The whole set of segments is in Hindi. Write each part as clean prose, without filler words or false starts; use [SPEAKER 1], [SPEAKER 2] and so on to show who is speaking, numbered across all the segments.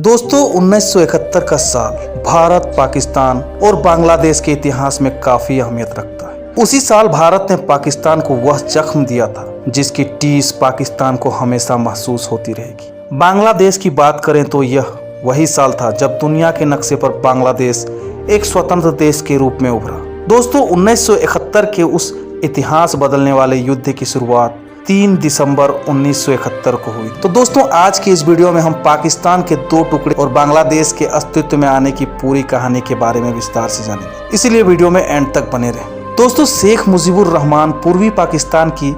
[SPEAKER 1] दोस्तों 1971 का साल भारत, पाकिस्तान और बांग्लादेश के इतिहास में काफी अहमियत रखता है। उसी साल भारत ने पाकिस्तान को वह जख्म दिया था जिसकी टीस पाकिस्तान को हमेशा महसूस होती रहेगी। बांग्लादेश की बात करें तो यह वही साल था जब दुनिया के नक्शे पर बांग्लादेश एक स्वतंत्र देश के रूप में उभरा। दोस्तों 1971 के उस इतिहास बदलने वाले युद्ध की शुरुआत 3 दिसंबर 1971 को हुई। तो दोस्तों आज की इस वीडियो में हम पाकिस्तान के दो टुकड़े और बांग्लादेश के अस्तित्व में आने की पूरी कहानी के बारे में विस्तार से जानेंगे, इसीलिए वीडियो में एंड तक बने रहें। दोस्तों शेख मुजीबुर रहमान पूर्वी पाकिस्तान की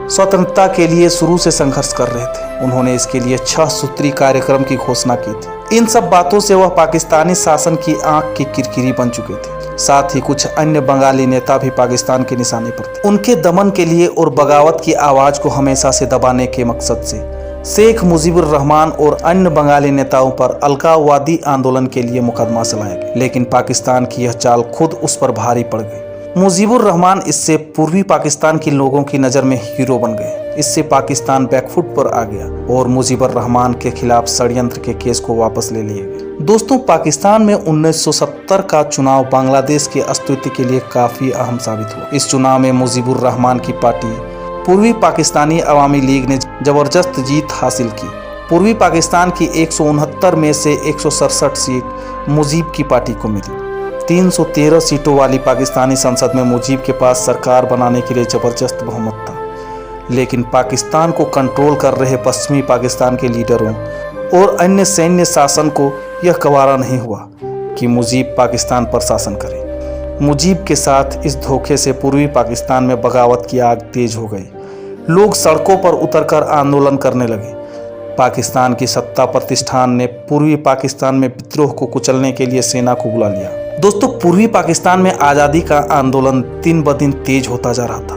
[SPEAKER 1] स्वतंत्रता के लिए शुरू से संघर्ष कर रहे थे। उन्होंने इसके लिए 6 सूत्री कार्यक्रम की घोषणा की थी। इन सब बातों से वह पाकिस्तानी शासन की आंख की किरकिरी बन चुके थे। साथ ही कुछ अन्य बंगाली नेता भी पाकिस्तान के निशाने पर थे। उनके दमन के लिए और बगावत की आवाज को हमेशा से दबाने के मकसद से शेख मुजीबुर रहमान और अन्य बंगाली नेताओं पर अलगाववादी आंदोलन के लिए मुकदमा चलाया गया, लेकिन पाकिस्तान की यह चाल खुद उस पर भारी पड़ गई। मुजीबुर रहमान इससे पूर्वी पाकिस्तान के लोगों की नज़र में हीरो बन गए। इससे पाकिस्तान बैकफुट पर आ गया और मुजीबुर रहमान के खिलाफ षड्यंत्र के केस को वापस ले लिए गए। दोस्तों पाकिस्तान में 1970 का चुनाव बांग्लादेश के अस्तित्व के लिए काफ़ी अहम साबित हुआ। इस चुनाव में मुजीबुर रहमान की पार्टी पूर्वी पाकिस्तानी अवामी लीग ने जबरदस्त जीत हासिल की। पूर्वी पाकिस्तान की 169 में से 167 सीट मुजीब की पार्टी को मिली। 313 सीटों वाली पाकिस्तानी संसद में मुजीब के पास सरकार बनाने के लिए जबरदस्त बहुमत था, लेकिन पाकिस्तान को कंट्रोल कर रहे पश्चिमी पाकिस्तान के लीडरों और अन्य सैन्य शासन को यह गवारा नहीं हुआ कि मुजीब पाकिस्तान पर शासन करे। मुजीब के साथ इस धोखे से पूर्वी पाकिस्तान में बगावत की आग तेज हो गई। लोग सड़कों पर उतरकर आंदोलन करने लगे। पाकिस्तान की सत्ता प्रतिष्ठान ने पूर्वी पाकिस्तान में विद्रोह को कुचलने के लिए सेना को बुला लिया। दोस्तों पूर्वी पाकिस्तान में आज़ादी का आंदोलन दिन ब दिन तेज होता जा रहा था।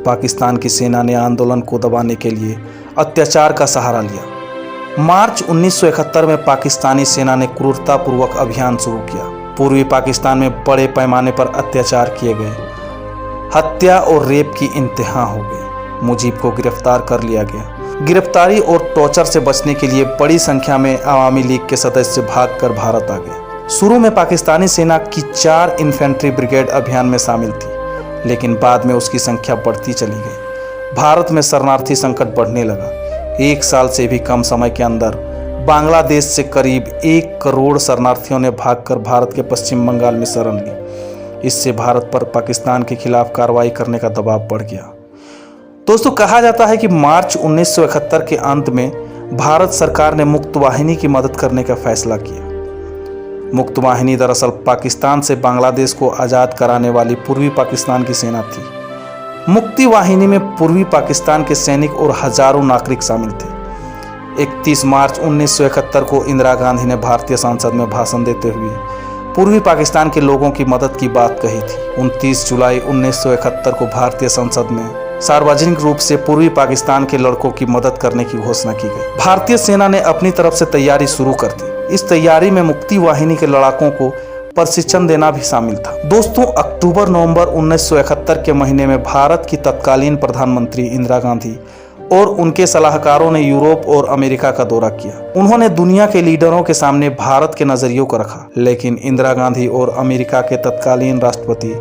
[SPEAKER 1] पाकिस्तान की सेना ने आंदोलन को दबाने के लिए अत्याचार का सहारा लिया। मार्च 1971 में पाकिस्तानी सेना ने क्रूरतापूर्वक अभियान शुरू किया। पूर्वी पाकिस्तान में बड़े पैमाने पर अत्याचार किए गए। हत्या और रेप की इंतहा हो गई। मुजीब को गिरफ्तार कर लिया गया। गिरफ्तारी और टॉर्चर से बचने के लिए बड़ी संख्या में अवामी लीग के सदस्य भागकर भारत आ गए। शुरू में पाकिस्तानी सेना की 4 इन्फेंट्री ब्रिगेड अभियान में शामिल थी, लेकिन बाद में उसकी संख्या बढ़ती चली गई। भारत में शरणार्थी संकट बढ़ने लगा। 1 साल से भी कम समय के अंदर बांग्लादेश से करीब 1 करोड़ शरणार्थियों ने भागकर भारत के पश्चिम बंगाल में शरण ली। इससे भारत पर पाकिस्तान के खिलाफ कार्रवाई करने का दबाव बढ़ गया। दोस्तों कहा जाता है कि मार्च 1971 के अंत में भारत सरकार ने मुक्त वाहिनी की मदद करने का फैसला किया। मुक्त वाहिनी दरअसल पाकिस्तान से बांग्लादेश को आज़ाद कराने वाली पूर्वी पाकिस्तान की सेना थी। मुक्ति वाहिनी में पूर्वी पाकिस्तान के सैनिक और हजारों नागरिक शामिल थे। 31 मार्च 1971 को इंदिरा गांधी ने भारतीय संसद में भाषण देते हुए पूर्वी पाकिस्तान के लोगों की मदद की बात कही थी। 29 जुलाई 1971 को भारतीय संसद में सार्वजनिक रूप से पूर्वी पाकिस्तान के लड़कों की मदद करने की घोषणा की गई। भारतीय सेना ने अपनी तरफ से तैयारी शुरू कर दी। इस तैयारी में मुक्ति वाहिनी के लड़ाकों को प्रशिक्षण देना भी शामिल था। दोस्तों अक्टूबर-नवंबर 1971 के महीने में भारत की तत्कालीन प्रधानमंत्री इंदिरा गांधी और उनके सलाहकारों ने यूरोप और अमेरिका का दौरा किया। उन्होंने दुनिया के लीडरों के सामने भारत के नजरियों को रखा, लेकिन इंदिरा गांधी और अमेरिका के तत्कालीन राष्ट्रपति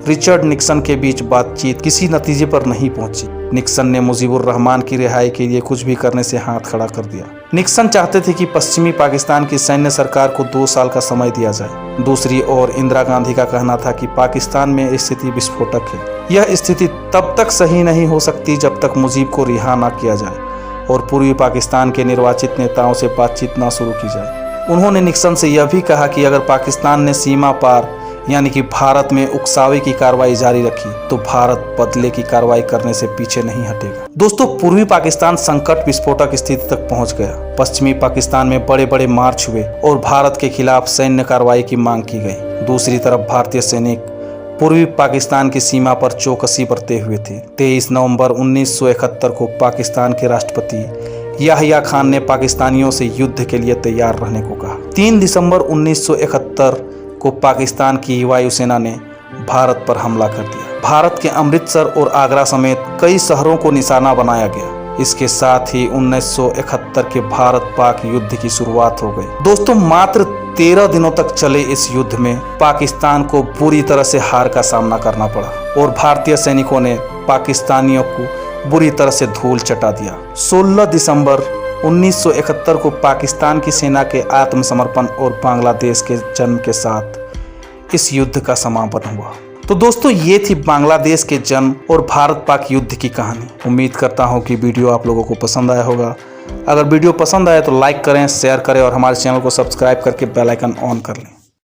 [SPEAKER 1] रिचर्ड निक्सन के बीच बातचीत किसी नतीजे पर नहीं पहुंची। निक्सन ने मुजीबुर रहमान की रिहाई के लिए कुछ भी करने से हाथ खड़ा कर दिया। निक्सन चाहते थे कि पश्चिमी पाकिस्तान की सैन्य सरकार को 2 साल का समय दिया जाए। दूसरी ओर इंदिरा गांधी का कहना था कि पाकिस्तान में स्थिति विस्फोटक है। यह स्थिति तब तक सही नहीं हो सकती जब तक मुजीब को रिहा न किया जाए और पूर्वी पाकिस्तान के निर्वाचित नेताओं से बातचीत न शुरू की जाए। उन्होंने निक्सन से यह भी कहा कि अगर पाकिस्तान ने सीमा पार यानी कि भारत में उकसावे की कार्रवाई जारी रखी तो भारत बदले की कार्रवाई करने से पीछे नहीं हटेगा। दोस्तों पूर्वी पाकिस्तान संकट विस्फोटक स्थिति तक पहुंच गया। पश्चिमी पाकिस्तान में बड़े बड़े मार्च हुए और भारत के खिलाफ सैन्य कार्रवाई की मांग की गई। दूसरी तरफ भारतीय सैनिक पूर्वी पाकिस्तान की सीमा पर चौकसी बरते हुए थे। 23 नवंबर 1971 को पाकिस्तान के राष्ट्रपति याहिया खान ने पाकिस्तानियों से युद्ध के लिए तैयार रहने को कहा। 3 दिसंबर 1971 को पाकिस्तान की वायुसेना ने भारत पर हमला कर दिया। भारत के अमृतसर और आगरा समेत कई शहरों को निशाना बनाया गया। इसके साथ ही 1971 के भारत पाक युद्ध की शुरुआत हो गई। दोस्तों, मात्र 13 दिनों तक चले इस युद्ध में पाकिस्तान को बुरी तरह से हार का सामना करना पड़ा और भारतीय सैनिकों ने पाकिस्तानियों को बुरी तरह से धूल चटा दिया। 16 दिसंबर 1971 को पाकिस्तान की सेना के आत्मसमर्पण और बांग्लादेश के जन्म के साथ इस युद्ध का समापन हुआ। तो दोस्तों, ये थी बांग्लादेश के जन्म और भारत पाक युद्ध की कहानी। उम्मीद करता हूँ कि वीडियो आप लोगों को पसंद आया होगा। अगर वीडियो पसंद आए तो लाइक करें, शेयर करें और हमारे चैनल को सब्सक्राइब करके बेल आइकन ऑन कर लें।